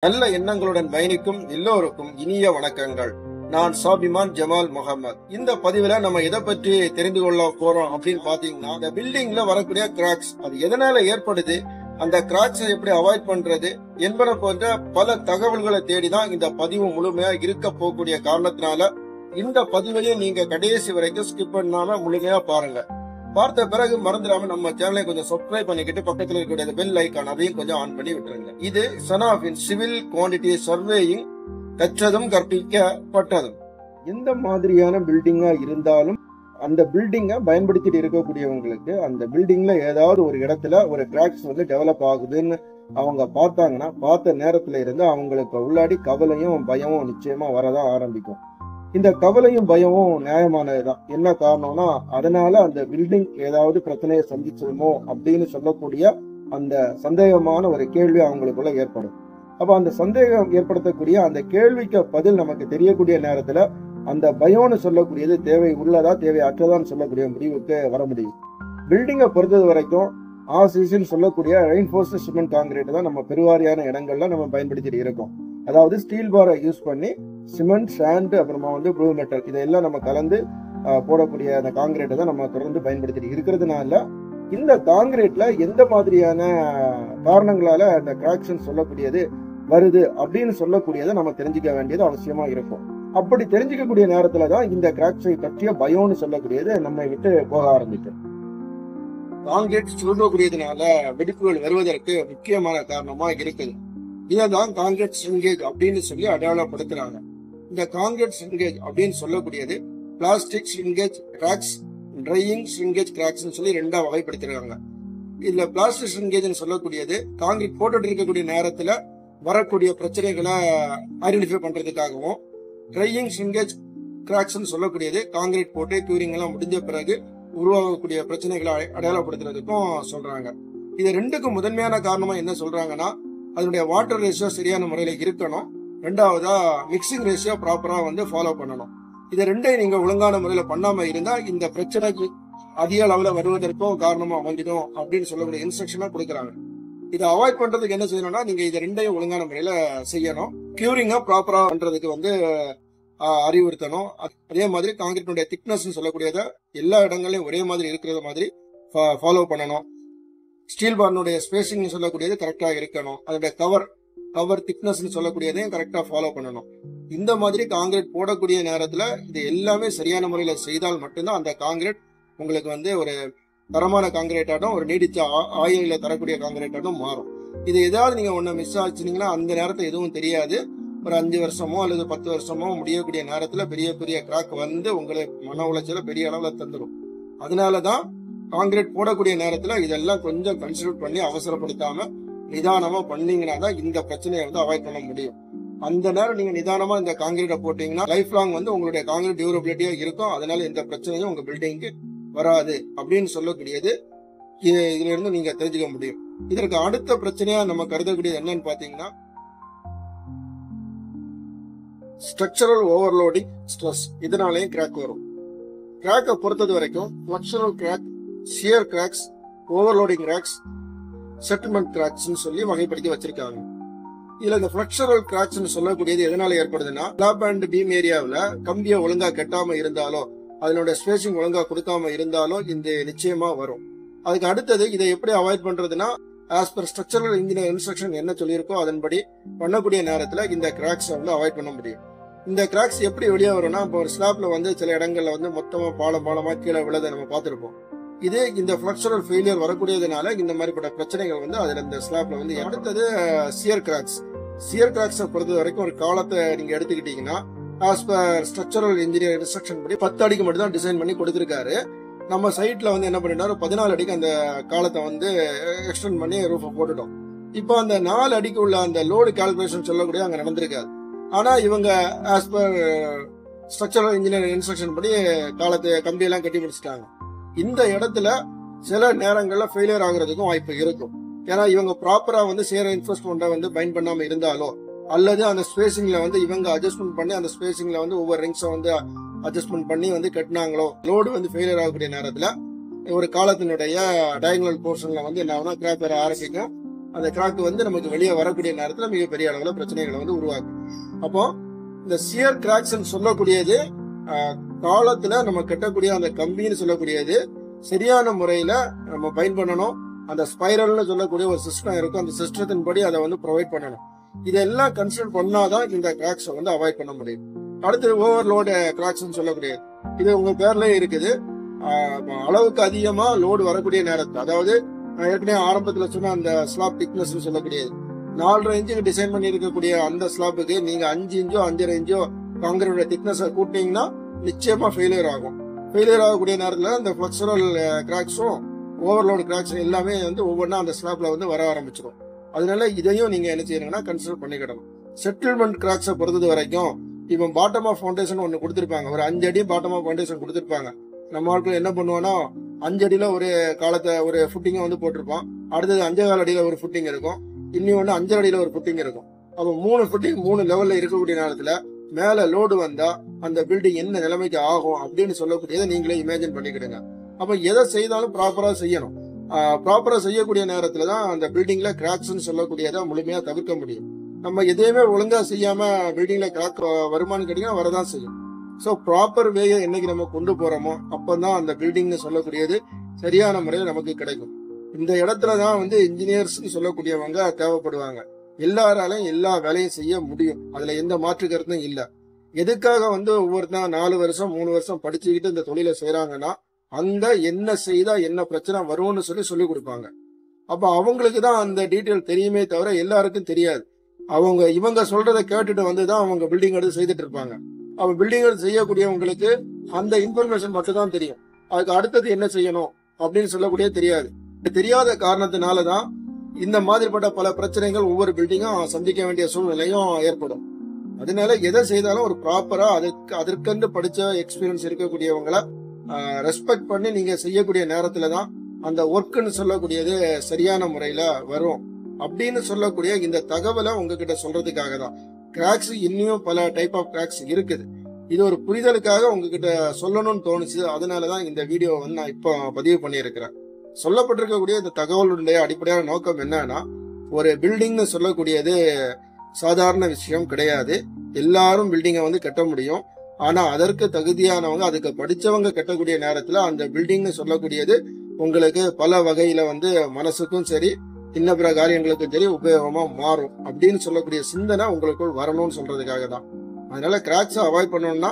நல்ல எண்ணங்களுடன் பயணிக்கும் எல்லோருக்கும் இனிய வணக்கங்கள். நான் சாபிமான் ஜமால் முகமது. இந்த பதிவுல நம்ம எதை பற்றி தெரிந்து கொள்ள போறோம் அப்படின்னு பாத்தீங்கன்னா, இந்த பில்டிங்ல வரக்கூடிய கிராக்ஸ் அது எதனால ஏற்படுது, அந்த கிராக்ஸை எப்படி அவாய்ட் பண்றது என்பன போன்ற பல தகவல்களை தேடிதான் இந்த பதிவு முழுமையா இருக்க போகக்கூடிய காரணத்தினால இந்த பதிவையும் நீங்க கடைசி வரைக்கும் ஸ்கிப் பண்ணாம முழுமையா பாருங்க. பார்த்த பிறகு மறந்துடாம நம்ம சேனலை கொஞ்சம் சப்ஸ்கிரைப் பண்ணிக்கிட்டு பக்கத்துல இருக்கக்கூடிய பெல் ஐக்கான் அதையும் கொஞ்சம் ஆன் பண்ணி விட்டுருங்க. இது சனாஃபின் சிவில் குவான்டிட்டி சர்வேயிங் கற்றதும் கற்பிக்கப்பட்டதும். எந்த மாதிரியான பில்டிங்கா இருந்தாலும் அந்த பில்டிங்கை பயன்படுத்திட்டு இருக்கக்கூடியவங்களுக்கு அந்த பில்டிங்ல ஏதாவது ஒரு இடத்துல ஒரு கிராக்ஸ் வந்து டெவலப் ஆகுதுன்னு அவங்க பார்த்தாங்கன்னா, பார்த்த நேரத்துல இருந்து அவங்களுக்கு உள்ளாடி கவலையும் பயமும் நிச்சயமா வரதான் ஆரம்பிக்கும். இந்த கவலையும் பயமும் நியாயமானதுதான். என்ன காரணம்னா, அதனால அந்த பில்டிங் ஏதாவது பிரச்சனையை சந்திச்சிருமோ அப்படின்னு சொல்லக்கூடிய அந்த சந்தேகமான ஒரு கேள்வி அவங்களுக்குள்ள ஏற்படும். அப்ப அந்த சந்தேகம் ஏற்படுத்தக்கூடிய அந்த கேள்விக்கு பதில் நமக்கு தெரியக்கூடிய நேரத்துல அந்த பயம்னு சொல்லக்கூடியது தேவை உள்ளதா தேவை அற்றதான்னு சொல்லக்கூடிய முடிவுக்கு வர முடியும். பில்டிங்கை பொறுத்தது வரைக்கும் ஆர்சிசின்னு சொல்லக்கூடிய ரெயின்ஃபோர்ஸ்டு சிமெண்ட் காங்கிரீட் தான் நம்ம பெருவாரியான இடங்கள்ல நம்ம பயன்படுத்திட்டு இருக்கோம். அதாவது ஸ்டீல் பாரை யூஸ் பண்ணி சிமெண்ட், சாண்ட், அப்புறமா வந்து ப்ளூ மெட்டல் இதெல்லாம் நம்ம கலந்து போடக்கூடிய அந்த காங்கிரீட்டை தான் நம்ம தொடர்ந்து பயன்படுத்திட்டு இருக்கிறதுனால இந்த காங்கிரீட்ல எந்த மாதிரியான காரணங்களால அந்த கிராக்ஸ் சொல்லக்கூடியது வருது அப்படின்னு சொல்லக்கூடியதை நம்ம தெரிஞ்சுக்க வேண்டியது அவசியமா இருக்கும். அப்படி தெரிஞ்சுக்கக்கூடிய நேரத்துல தான் இந்த கிராக்ஸை பற்றிய பயம்னு சொல்லக்கூடியது நம்மை விட்டு போக ஆரம்பிக்கும். காங்கிரீட் சுருங்கக்கூடியதுனால வெடிப்புகள் வருவதற்கு முக்கியமான காரணமா இருக்குது. இதான் காங்கிரீட் ஷ்ரிங்கேஜ் அப்படின்னு சொல்லி அடையாளப்படுத்துறாங்க. இந்த காங்கிரீட் ஷ்ரிங்கேஜ் அப்படின்னு சொல்லக்கூடியது plastic shrinkage cracks, drying shrinkage cracks சொல்லி ரெண்டா வகைப்படுத்திருக்காங்க. இதுல பிளாஸ்டிக் ஷ்ரிங்கேஜ் சொல்லக்கூடியது காங்கிரீட் போட்டுட்டு இருக்கக்கூடிய நேரத்துல வரக்கூடிய பிரச்சனைகளை ஐடென்டிஃபை பண்றதுக்காகவும், ட்ரையிங் ஷ்ரிங்கேஜ் கிராக்ஸ் சொல்லக்கூடியது காங்கிரீட் போட்டு கியூரிங் எல்லாம் முடிஞ்ச பிறகு உருவாகக்கூடிய பிரச்சனைகளை அடையாளப்படுத்துறதுக்கும் சொல்றாங்க. இது ரெண்டுக்கும் முதன்மையான காரணமா என்ன சொல்றாங்கன்னா, அதனுடைய வாட்டர் ரேஷியோ சரியான முறையில இருக்கணும். ரெண்டாவதா மிக்சிங் ரேஷியோ ப்ராப்பரா வந்து ஃபாலோ பண்ணணும். இதை ரெண்டையும் நீங்க ஒழுங்கான முறையில பண்ணாம இருந்தா இந்த பிரச்சனைக்கு அதிக அளவுல வருவதற்கும் காரணமா அமைஞ்சிடும் அப்படின்னு சொல்லக்கூடிய இன்ஸ்ட்ரக்ஷனா கொடுக்குறாங்க. இதை அவாய்ட் பண்றதுக்கு என்ன செய்யணும்னா, நீங்க இது ரெண்டையும் ஒழுங்கான முறையில செய்யணும். கியூரிங்கா ப்ராப்பரா பண்றதுக்கு வந்து அறிவுறுத்தணும். அதே மாதிரி காங்கிரீட்டுடைய திக்னஸ் சொல்லக்கூடியதை எல்லா இடங்களையும் ஒரே மாதிரி இருக்கிறது மாதிரி ஃபாலோ பண்ணணும். ஸ்டீல் பார்னுடைய ஸ்பேசிங் சொல்லக்கூடியது கரெக்டா இருக்கணும். அதோட கவர் திக்னஸ் சொல்லக்கூடியதையும் கரெக்டா ஃபாலோ பண்ணணும். இந்த மாதிரி காங்கிரீட் போடக்கூடிய நேரத்துல இது எல்லாமே சரியான முறையில செய்தால் மட்டும்தான் அந்த காங்கிரீட் உங்களுக்கு வந்து ஒரு தரமான காங்கிரீட்டாட்டும், ஒரு நீடிச்ச ஆயுளில தரக்கூடிய காங்கிரீட்டாட்டும் மாறும். இது ஏதாவது நீங்க ஒண்ணு மிஸ் ஆச்சுனீங்கன்னா அந்த நேரத்துல எதுவும் தெரியாது. ஒரு 5 வருஷமோ அல்லது 10 வருஷமோ முடியக்கூடிய நேரத்துல பெரிய பெரிய கிராக் வந்து உங்களுக்கு மன உளைச்சல பெரிய அளவுல தந்துடும். அதனாலதான் காங்கிரீட் போடக்கூடிய நேரத்துல இதெல்லாம் கொஞ்சம் கன்சிடர் பண்ணி அவசரப்படுத்தாம நிதானமா பண்ணீங்கன்னா தான் இந்த பிரச்சனையை வந்து அவாய்ட் பண்ண முடியும். அந்த நேரம் நீங்க நிதானமா இந்த காங்கிரீட்டை போட்டீங்கன்னா லைஃப் லாங் வந்து உங்களுடைய காங்கிரீட் டியூரபிலிட்டியா இருக்கும். அதனால எந்த பிரச்சனையும் உங்க பில்டிங்க்கு வராது அப்படின்னு சொல்லக்கூடியது இதுல இருந்து நீங்க தெரிஞ்சுக்க முடியும். இதற்கு அடுத்த பிரச்சனையா நம்ம கருதக்கூடியது என்னன்னு பாத்தீங்கன்னா, ஸ்ட்ரக்சரல் ஓவர்லோடிங் ஸ்ட்ரெஸ். இதனாலேயும் கிராக் வரும். கிராக்கை பொறுத்தது வரைக்கும் flexural crack, shear cracks, overloading cracks, settlement cracks சொல்லி வகைப்படுத்தி வச்சிருக்காங்க. இதுல இந்த ஃபிளக்சுரல் கிராக்ஸ் சொல்லக்கூடியது எதனால ஏற்படுதுன்னா, ஸ்லாப் அண்ட் பீம் ஏரியாவில் கம்பியை ஒழுங்கா கட்டாம இருந்தாலோ, அதனோட ஸ்பேசிங் ஒழுங்கா கொடுக்காம இருந்தாலும் இந்த நிச்சயமா வரும். அதுக்கு அடுத்தது இதை எப்படி அவாய்ட் பண்றதுன்னா, as per structural engineer instruction என்ன சொல்லியிருக்கோ அதன்படி பண்ணக்கூடிய நேரத்துல இந்த கிராக்ஸ் வந்து அவாய்ட் பண்ண முடியும். இந்த கிராக்ஸ் எப்படி வெளியே வரும்னா, இப்போ ஒரு ஸ்லாப்ல வந்து சில இடங்கள்ல வந்து மொத்தமா பாலமா கீழே விழதை நம்ம பார்த்திருப்போம். இதே இந்த ஃபிளக்சுரல் ஃபெயிலியர் வரக்கூடியதுனால இந்த மாதிரிப்பட்ட பிரச்சனைகள் வந்து அதுல இந்த ஸ்லாப்ல வந்து. அடுத்தது சியர் கிராக்ஸ். சியர் கிராக்ஸை பொறுத்த வரைக்கும் ஒரு காலத்தை நீங்க எடுத்துக்கிட்டீங்கன்னா, as per structural engineer instruction படி 10 அடிக்கு மட்டும் தான் டிசைன் பண்ணி கொடுத்திருக்காரு. நம்ம சைட்ல வந்து என்ன பண்ணிட்டாரு, 14 அடிக்கு அந்த காலத்தை வந்து எக்ஸ்டெண்ட் பண்ணி ரூஃபை போட்டுட்டோம். இப்போ அந்த 4 அடிக்கு உள்ள அந்த லோடு கால்குலேஷன் சொல்லக்கூடிய அங்க நடந்திருக்காது. ஆனா இவங்க as per structural engineer instruction படி காலத்தை கம்பியெல்லாம் கட்டி முடிச்சிட்டாங்க. இந்த இடத்துல சில நேரங்கள்ல ஃபெயிலியர் ஆகுறதுக்கும் வாய்ப்பு இருக்கும். ஏன்னா இவங்க ப்ராப்பரா வந்து சேர இன்வெஸ்ட்மெண்ட்டை வந்து பைண்ட் பண்ணாம இருந்தாலோ, அல்லது அந்த ஸ்பேசிங்ல வந்து இவங்க அட்ஜஸ்ட்மெண்ட் பண்ணி அந்த ஸ்பேசிங்ல வந்து ஒவ்வொரு ரிங்ஸை வந்து அட்ஜஸ்ட்மெண்ட் பண்ணி வந்து கட்டினாங்களோ, லோடு வந்து ஃபெயிலியர் ஆகக்கூடிய நேரத்துல ஒரு காலத்தினுடைய டயகனல் போர்ஷன்ல வந்து என்ன ஆகுனா கிராக் வர ஆரம்பிக்கும். அந்த கிராக் வந்து நமக்கு வெளியே வரக்கூடிய நேரத்துல மிகப்பெரிய அளவுல பிரச்சனைகளை வந்து உருவாக்கும். அப்போ இந்த சியர் கிராக்ஸ் சொல்லக்கூடியது காலத்துல நம்ம கட்டக்கூடிய அந்த கம்பின்னு சொல்லக்கூடியது சரியான முறையில நம்ம பயன் பண்ணணும். அந்த ஸ்பைரல்னு சொல்லக்கூடிய ஒரு சிஸ்டம் இருக்கும், அந்த சிஸ்டத்தின் படி அதை வந்து ப்ரொவைட் பண்ணணும். இதெல்லாம் கன்சிடர் பண்ணாதான் இந்த கிராக்ஸை வந்து அவாய்ட் பண்ண முடியும். அடுத்து ஓவர்லோடு கிராக்ஸ் சொல்லக்கூடியது, இது உங்க பேர்லயே இருக்குது. அளவுக்கு அதிகமா லோடு வரக்கூடிய நேரத்தில், அதாவது நான் ஏற்கனவே ஆரம்பத்துல சொன்ன அந்த ஸ்லாப் திக்னஸ் சொல்லக்கூடியது 4.5 இன்ச்சுக்கு டிசைன் பண்ணி இருக்கக்கூடிய அந்த ஸ்லாப்புக்கு நீங்க 5 இன்ச்சோ 5.5 இன்ச்சோ காங்கிரீட்டோட திக்னஸ் கூட்டினீங்கன்னா நிச்சயமா ஃபெயிலியர் ஆகும். ஃபெயிலியர் ஆகக்கூடிய நேரத்தில் இந்த ஃபிளக்சுரல் கிராக்ஸும் ஓவர்லோடு கிராக்ஸ் எல்லாமே வந்து ஒவ்வொன்றா அந்த ஸ்லாப்ல வந்து வர ஆரம்பிச்சிடும். அதனால இதையும் நீங்க என்ன செய்யணும்னா கன்சிடர் பண்ணிக்கிடணும். செட்டில்மெண்ட் கிராக்ஸை பொறுத்தது வரைக்கும் இப்போ பாட்டம் ஆஃப் ஃபவுண்டேஷன் ஒன்று கொடுத்துருப்பாங்க, ஒரு 5 அடி பாட்டம் ஆஃப் ஃபவுண்டேஷன் கொடுத்துருப்பாங்க. நம்ம ஆட்கள் என்ன பண்ணுவோம்னா 5 அடியில ஒரு காலத்தை ஒரு ஃபுட்டிங்கை வந்து போட்டிருப்போம், அடுத்தது 5.25 அடியில ஒரு ஃபுட்டிங் இருக்கும், இன்னொன்று 5.5 அடியில ஒரு ஃபுட்டிங் இருக்கும். அப்போ 3 ஃபுட்டிங் 3 லெவல்ல இருக்கக்கூடிய நேரத்துல மேல லோடு வந்தா அந்த பில்டிங் என்ன நிலைமைக்கு ஆகும் அப்படின்னு சொல்லக்கூடியதை நீங்களே இமேஜின் பண்ணிக்கிடுங்க. அப்ப எதை செய்தாலும் ப்ராப்பரா செய்யணும். ப்ராப்பரா செய்யக்கூடிய நேரத்துல தான் அந்த பில்டிங்ல கிராக்ஸ் சொல்லக்கூடியதை முழுமையா தவிர்க்க முடியும். நம்ம எதையுமே ஒழுங்கா செய்யாம பில்டிங்ல கிராக் வருமானு கேட்டீங்கன்னா வரதான் செய்யும். ஸோ ப்ராப்பர் வேயை என்னைக்கு நம்ம கொண்டு போறோமோ அப்பதான் அந்த பில்டிங்னு சொல்லக்கூடியது சரியான முறையில் நமக்கு கிடைக்கும். இந்த இடத்துலதான் வந்து இன்ஜினியர்ஸ் சொல்லக்கூடியவங்க தேவைப்படுவாங்க. எல்லாராலையும் எல்லா வேலையும் செய்ய முடியும், அதுல எந்த மாற்று கருத்தும் இல்ல. எதுக்காக வந்து ஒவ்வொருத்தன் 4 வருஷம் 3 வருஷம் படிச்சுக்கிட்டு இந்த தொழிலை செய்யறாங்கன்னா அந்த என்ன செய்தா என்ன பிரச்சனை வரும்னு சொல்லி கொடுப்பாங்க. அப்ப அவங்களுக்கு தான் அந்த டீட்டெயில் தெரியுமே தவிர எல்லாருக்கும் தெரியாது. இவங்க சொல்றதை கேட்டுட்டு வந்துதான் அவங்க பில்டிங் எடுத்து செய்துட்டு இருப்பாங்க. அவ பில்டிங் எடுத்து செய்யக்கூடியவங்களுக்கு அந்த இன்ஃபர்மேஷன் மட்டும் தான் தெரியும், அதுக்கு அடுத்தது என்ன செய்யணும் அப்படின்னு சொல்லக்கூடிய தெரியாது. தெரியாத காரணத்தினாலதான் இந்த மாதிரிப்பட்ட பல பிரச்சனைகள் ஒவ்வொரு பில்டிங்கும் சந்திக்க வேண்டிய சூழ்நிலையும் ஏற்படும். அதனால எதை செய்தாலும் ஒரு ப்ராப்பரா அதற்கென்று படிச்ச எக்ஸ்பீரியன்ஸ் இருக்கக்கூடியவங்களை ரெஸ்பெக்ட் பண்ணி நீங்க செய்யக்கூடிய நேரத்துலதான் அந்த ஒர்க்குன்னு சொல்லக்கூடியது சரியான முறையில வரும் அப்படின்னு சொல்லக்கூடிய இந்த தகவலை உங்ககிட்ட சொல்றதுக்காக தான். கிராக்ஸ் இன்னும் பல டைப் ஆஃப் கிராக்ஸ் இருக்குது, இது ஒரு புரிதலுக்காக உங்ககிட்ட சொல்லணும்னு தோணுச்சு. அதனாலதான் இந்த வீடியோ வந்து நான் இப்போ பதிவு பண்ணியிருக்கிறேன். சொல்லப்பட்டிருக்கக்கூடிய இந்த தகவலுடைய அடிப்படையான நோக்கம் என்னன்னா, ஒரு பில்டிங்னு சொல்லக்கூடியது சாதாரண விஷயம் கிடையாது. எல்லாரும் பில்டிங்கை வந்து கட்ட முடியும், ஆனா அதற்கு தகுதியானவங்க அதுக்கு படிச்சவங்க கட்டக்கூடிய நேரத்துல அந்த பில்டிங்னு சொல்லக்கூடியது உங்களுக்கு பல வகையில வந்து மனசுக்கும் சரி இன்ன பிற காரியங்களுக்கும் சரி உபயோகமா மாறும் அப்படின்னு சொல்லக்கூடிய சிந்தனை உங்களுக்குள் வரணும்னு சொல்றதுக்காக தான். அதனால கிராக்ஸை அவாய்ட் பண்ணணும்னா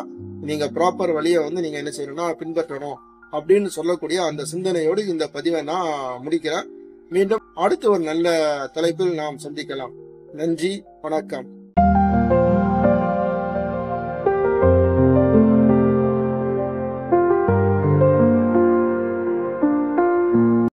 நீங்க ப்ராப்பர் வழியை வந்து நீங்க என்ன செய்யணும்னா பின்பற்றணும் அப்படின்னு சொல்லக்கூடிய அந்த சிந்தனையோடு இந்த பதிவை நான் முடிக்கிறேன். மீண்டும் அடுத்த ஒரு நல்ல தலைப்பில் நாம் சந்திக்கலாம். நன்றி, வணக்கம்.